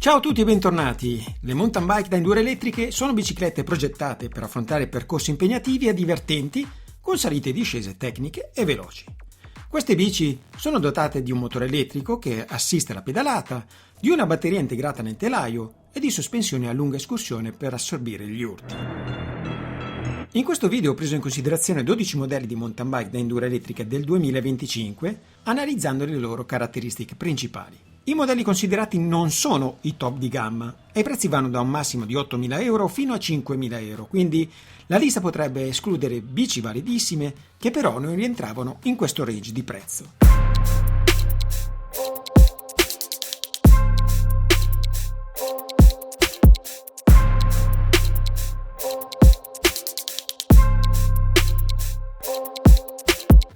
Ciao a tutti e bentornati! Le mountain bike da enduro elettriche sono biciclette progettate per affrontare percorsi impegnativi e divertenti con salite e discese tecniche e veloci. Queste bici sono dotate di un motore elettrico che assiste alla pedalata, di una batteria integrata nel telaio e di sospensioni a lunga escursione per assorbire gli urti. In questo video ho preso in considerazione 12 modelli di mountain bike da enduro elettriche del 2025, analizzando le loro caratteristiche principali. I modelli considerati non sono i top di gamma e i prezzi vanno da un massimo di 8.000 euro fino a 5.000 euro, quindi la lista potrebbe escludere bici validissime che però non rientravano in questo range di prezzo.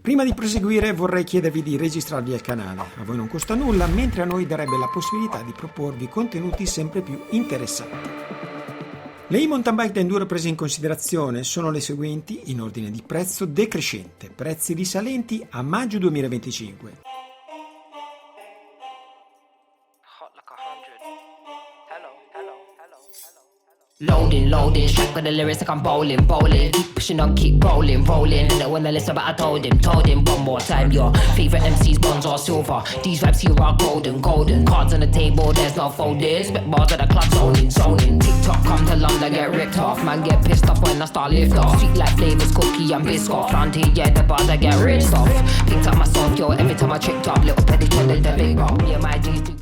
Prima di proseguire vorrei chiedervi di registrarvi al canale, a voi non costa nulla, mentre a noi darebbe la possibilità di proporvi contenuti sempre più interessanti. Le e-mountain bike da enduro prese in considerazione sono le seguenti in ordine di prezzo decrescente, prezzi risalenti a maggio 2025. Loading, strike with the lyrics like I'm bowling. Keep pushing on, keep rolling. And when I listen, but I told him one more time. Your favorite MCs, bronze or silver. These vibes here are golden. Cards on the table, there's no folding. Spit bars at the club, zoning. TikTok come to London, get ripped off. Man get pissed off when I start lift off. Sweet like flavors, cookie and biscuit. Planty, yeah, the bars I get rich off. Picked up my song, yo, every time I tripped up. Little petty trended the big rock. Yeah, my G's do.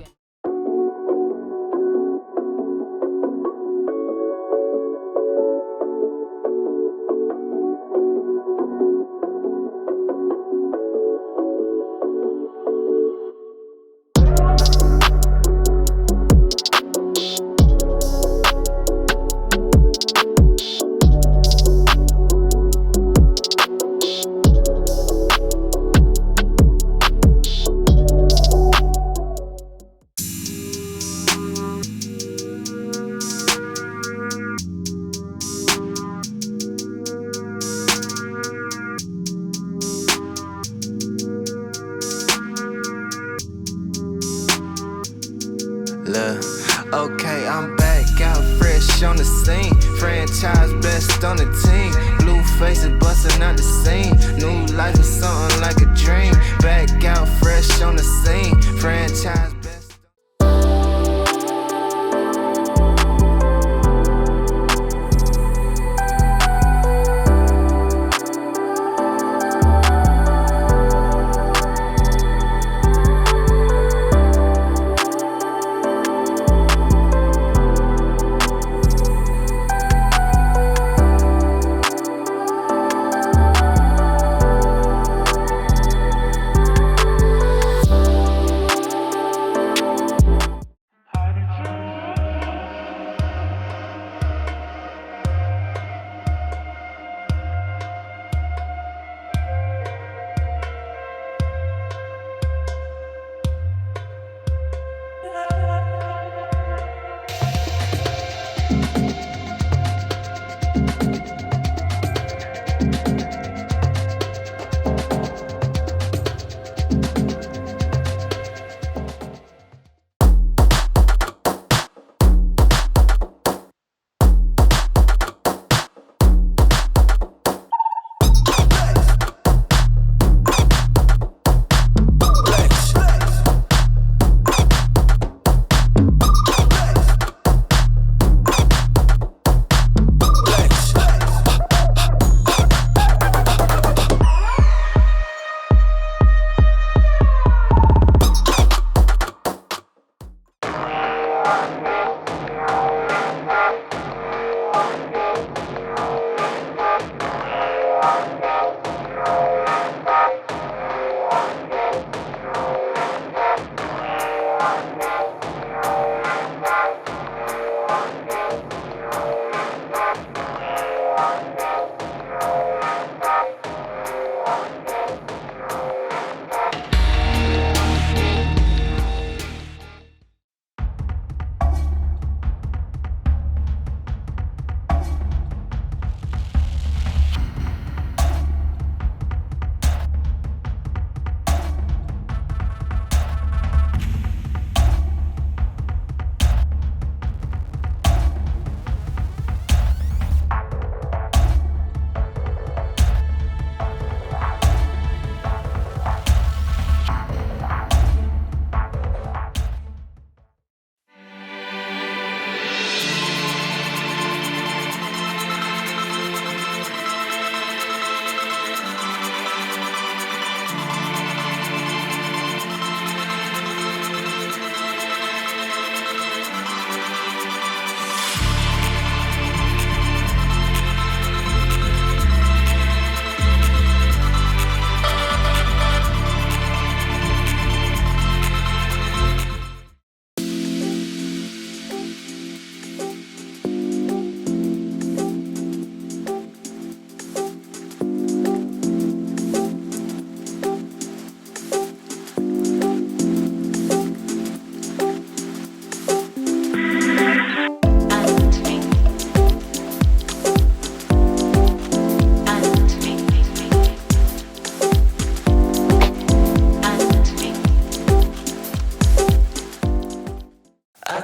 Okay, I'm back out fresh on the scene. Franchise best on the team. Blue faces busting out the scene. New life is something like a dream. Back out fresh on the scene. Franchise best.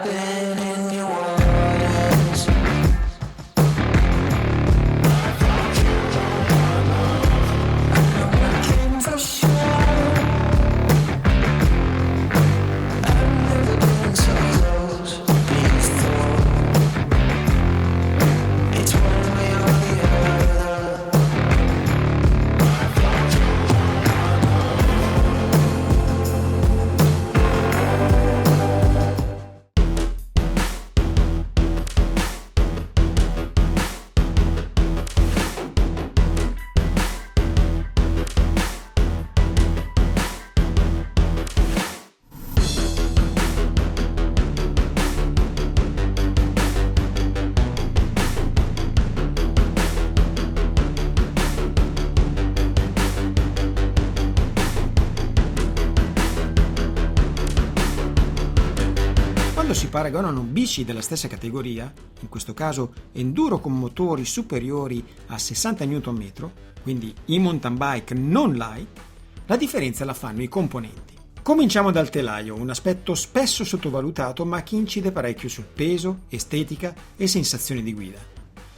Tapping in your waters. I'm looking for sure. I've never been so close before. It's one way or the other. Quando si paragonano bici della stessa categoria, in questo caso enduro con motori superiori a 60 Nm, quindi i mountain bike non light, la differenza la fanno i componenti. Cominciamo dal telaio, un aspetto spesso sottovalutato ma che incide parecchio sul peso, estetica e sensazione di guida.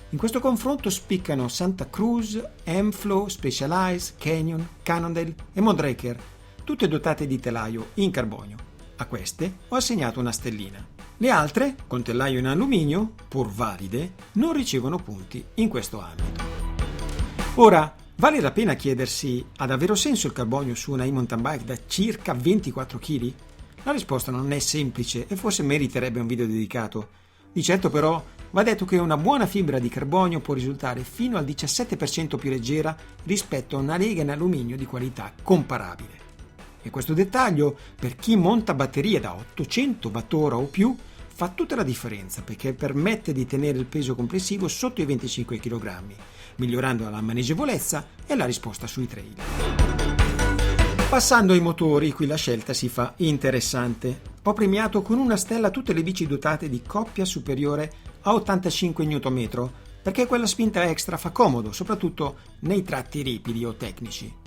In questo confronto spiccano Santa Cruz, M-Flow, Specialized, Canyon, Cannondale e Mondraker, tutte dotate di telaio in carbonio. A queste ho assegnato una stellina. Le altre, con telaio in alluminio, pur valide, non ricevono punti in questo ambito. Ora, vale la pena chiedersi: ha davvero senso il carbonio su una e-mountain bike da circa 24 kg? La risposta non è semplice e forse meriterebbe un video dedicato. Di certo però va detto che una buona fibra di carbonio può risultare fino al 17% più leggera rispetto a una lega in alluminio di qualità comparabile. E questo dettaglio, per chi monta batterie da 800 Wh o più, fa tutta la differenza perché permette di tenere il peso complessivo sotto i 25 kg, migliorando la maneggevolezza e la risposta sui trail. Passando ai motori, qui la scelta si fa interessante. Ho premiato con una stella tutte le bici dotate di coppia superiore a 85 Nm, perché quella spinta extra fa comodo, soprattutto nei tratti ripidi o tecnici.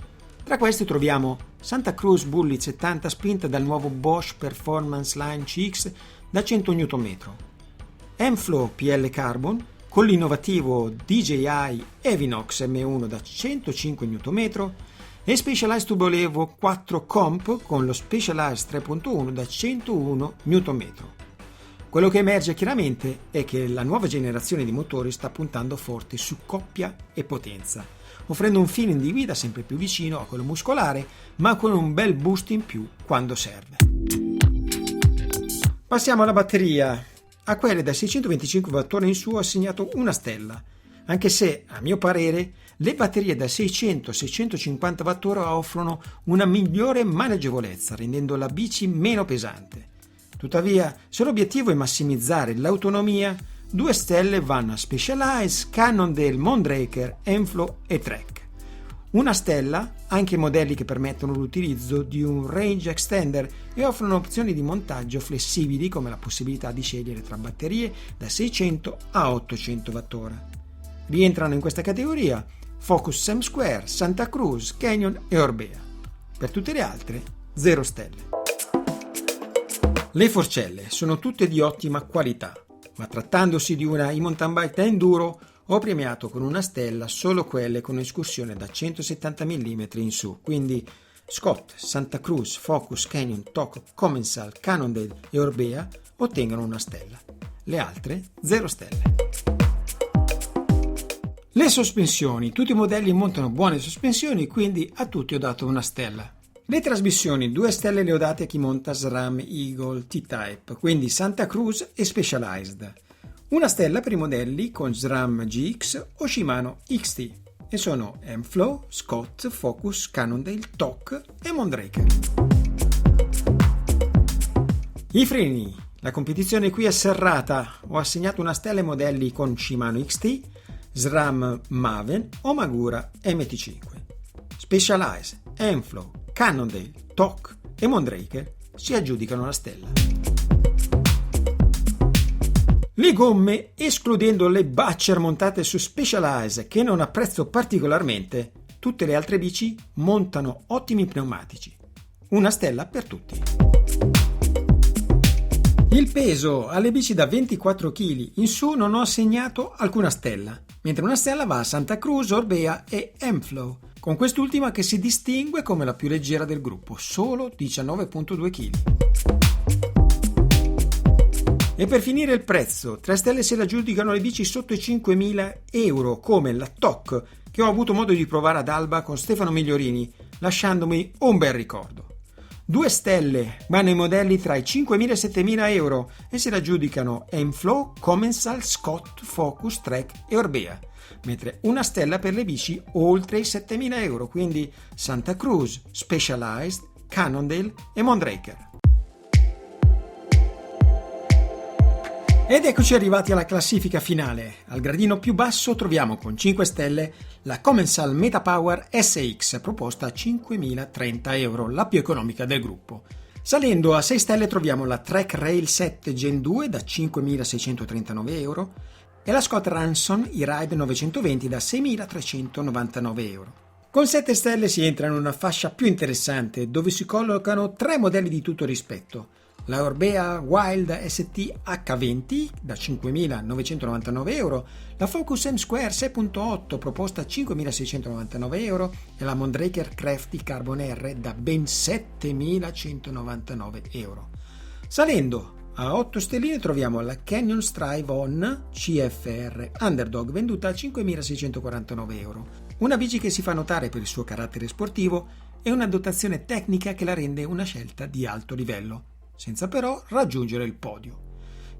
Tra queste troviamo Santa Cruz Bullet 70 spinta dal nuovo Bosch Performance Line CX da 100 Nm, M-Flow PL Carbon con l'innovativo DJI Evinox M1 da 105 Nm e Specialized Turbo Levo 4 Comp con lo Specialized 3.1 da 101 Nm. Quello che emerge chiaramente è che la nuova generazione di motori sta puntando forte su coppia e potenza, offrendo un feeling di guida sempre più vicino a quello muscolare, ma con un bel boost in più quando serve. Passiamo alla batteria. A quelle da 625 Wh in su ho assegnato una stella, anche se, a mio parere, le batterie da 600-650 Wh offrono una migliore maneggevolezza, rendendo la bici meno pesante. Tuttavia, se l'obiettivo è massimizzare l'autonomia, 2 stelle vanno a Specialized, Cannondale, Mondraker, M-Flow e Trek. Una stella anche modelli che permettono l'utilizzo di un range extender e offrono opzioni di montaggio flessibili come la possibilità di scegliere tra batterie da 600 a 800 Wh. Rientrano in questa categoria Focus Sam Square, Santa Cruz, Canyon e Orbea. Per tutte le altre, 0 stelle. Le forcelle sono tutte di ottima qualità, ma trattandosi di una e-mountain bike da enduro ho premiato con una stella solo quelle con escursione da 170 mm in su, quindi Scott, Santa Cruz, Focus, Canyon, Toco, Commensal, Cannondale e Orbea ottengono una stella. Le altre 0 stelle. Le sospensioni. Tutti i modelli montano buone sospensioni, quindi a tutti ho dato una stella. Le trasmissioni, 2 stelle le ho date a chi monta SRAM Eagle T-Type, quindi Santa Cruz e Specialized. Una stella per i modelli con SRAM GX o Shimano XT, e sono M-Flow, Scott, Focus, Cannondale, TOC e Mondraker. I freni. La competizione qui è serrata. Ho assegnato una stella ai modelli con Shimano XT, SRAM Maven o Magura MT5. Specialized, M-Flow, Cannondale, TOC e Mondraker si aggiudicano la stella. Le gomme, escludendo le Butcher montate su Specialized che non apprezzo particolarmente, tutte le altre bici montano ottimi pneumatici. Una stella per tutti. Il peso alle bici da 24 kg in su non ho assegnato alcuna stella, mentre una stella va a Santa Cruz, Orbea e M-Flow, con quest'ultima che si distingue come la più leggera del gruppo, solo 19,2 kg. E per finire il prezzo, 3 stelle se la giudicano le bici sotto i 5.000 euro, come la TOC, che ho avuto modo di provare ad Alba con Stefano Migliorini, lasciandomi un bel ricordo. 2 stelle vanno i modelli tra i 5.000 e i 7.000 euro e se la giudicano M-Flow, Commensal, Scott, Focus, Trek e Orbea, mentre una stella per le bici oltre i 7.000 euro, quindi Santa Cruz, Specialized, Cannondale e Mondraker. Ed eccoci arrivati alla classifica finale. Al gradino più basso troviamo con 5 stelle la Commensal Metapower SX proposta a 5.030 euro, la più economica del gruppo. Salendo a 6 stelle troviamo la Trek Rail 7 Gen 2 da 5.639 euro e la Scott Ranson E-Ride 920 da 6.399 euro. Con 7 stelle si entra in una fascia più interessante dove si collocano 3 modelli di tutto rispetto. La Orbea Wild ST H20 da 5.999 euro, la Focus M Square 6.8 proposta a 5.699 euro e la Mondraker Crafty Carbon R da ben 7.199 euro. Salendo a 8 stelline troviamo la Canyon Strive On CFR Underdog venduta a 5.649 euro, una bici che si fa notare per il suo carattere sportivo e una dotazione tecnica che la rende una scelta di alto livello, senza però raggiungere il podio.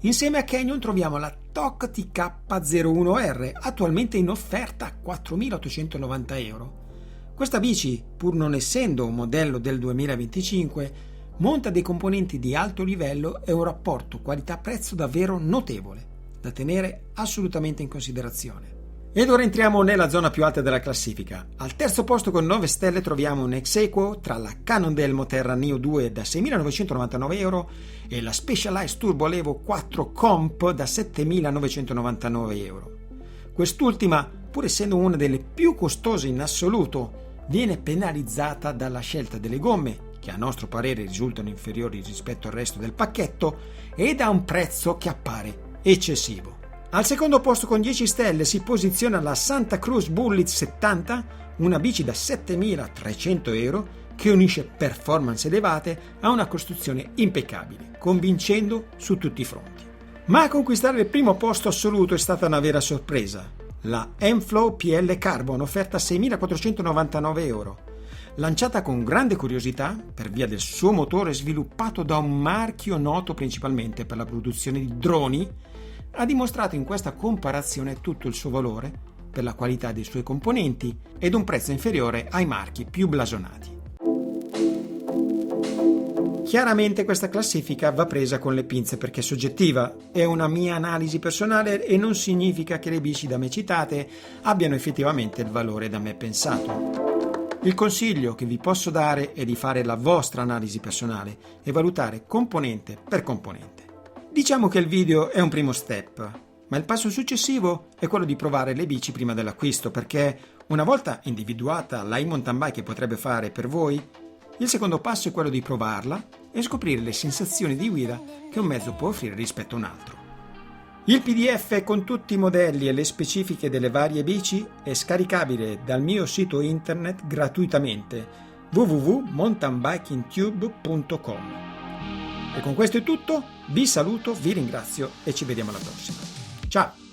Insieme a Canyon troviamo la TOC TK01R, attualmente in offerta a 4.890 euro. Questa bici, pur non essendo un modello del 2025, monta dei componenti di alto livello e un rapporto qualità-prezzo davvero notevole, da tenere assolutamente in considerazione. Ed ora entriamo nella zona più alta della classifica. Al terzo posto con 9 stelle troviamo un ex equo tra la Cannondale Moterra Neo 2 da 6.999 euro e la Specialized Turbo Levo 4 Comp da 7.999 euro. Quest'ultima, pur essendo una delle più costose in assoluto, viene penalizzata dalla scelta delle gomme, che a nostro parere risultano inferiori rispetto al resto del pacchetto, e da un prezzo che appare eccessivo. Al secondo posto con 10 stelle si posiziona la Santa Cruz Bullet 70, una bici da 7.300 euro che unisce performance elevate a una costruzione impeccabile, convincendo su tutti i fronti. Ma a conquistare il primo posto assoluto è stata una vera sorpresa, la M-Flow PL Carbon offerta a 6.499 euro. Lanciata con grande curiosità per via del suo motore sviluppato da un marchio noto principalmente per la produzione di droni, ha dimostrato in questa comparazione tutto il suo valore per la qualità dei suoi componenti ed un prezzo inferiore ai marchi più blasonati. Chiaramente questa classifica va presa con le pinze perché è soggettiva, è una mia analisi personale e non significa che le bici da me citate abbiano effettivamente il valore da me pensato. Il consiglio che vi posso dare è di fare la vostra analisi personale e valutare componente per componente. Diciamo che il video è un primo step, ma il passo successivo è quello di provare le bici prima dell'acquisto, perché una volta individuata la e-mountain bike che potrebbe fare per voi, il secondo passo è quello di provarla e scoprire le sensazioni di guida che un mezzo può offrire rispetto a un altro. Il PDF con tutti i modelli e le specifiche delle varie bici è scaricabile dal mio sito internet gratuitamente www.mountainbikingtube.com. E con questo è tutto, vi saluto, vi ringrazio e ci vediamo alla prossima. Ciao!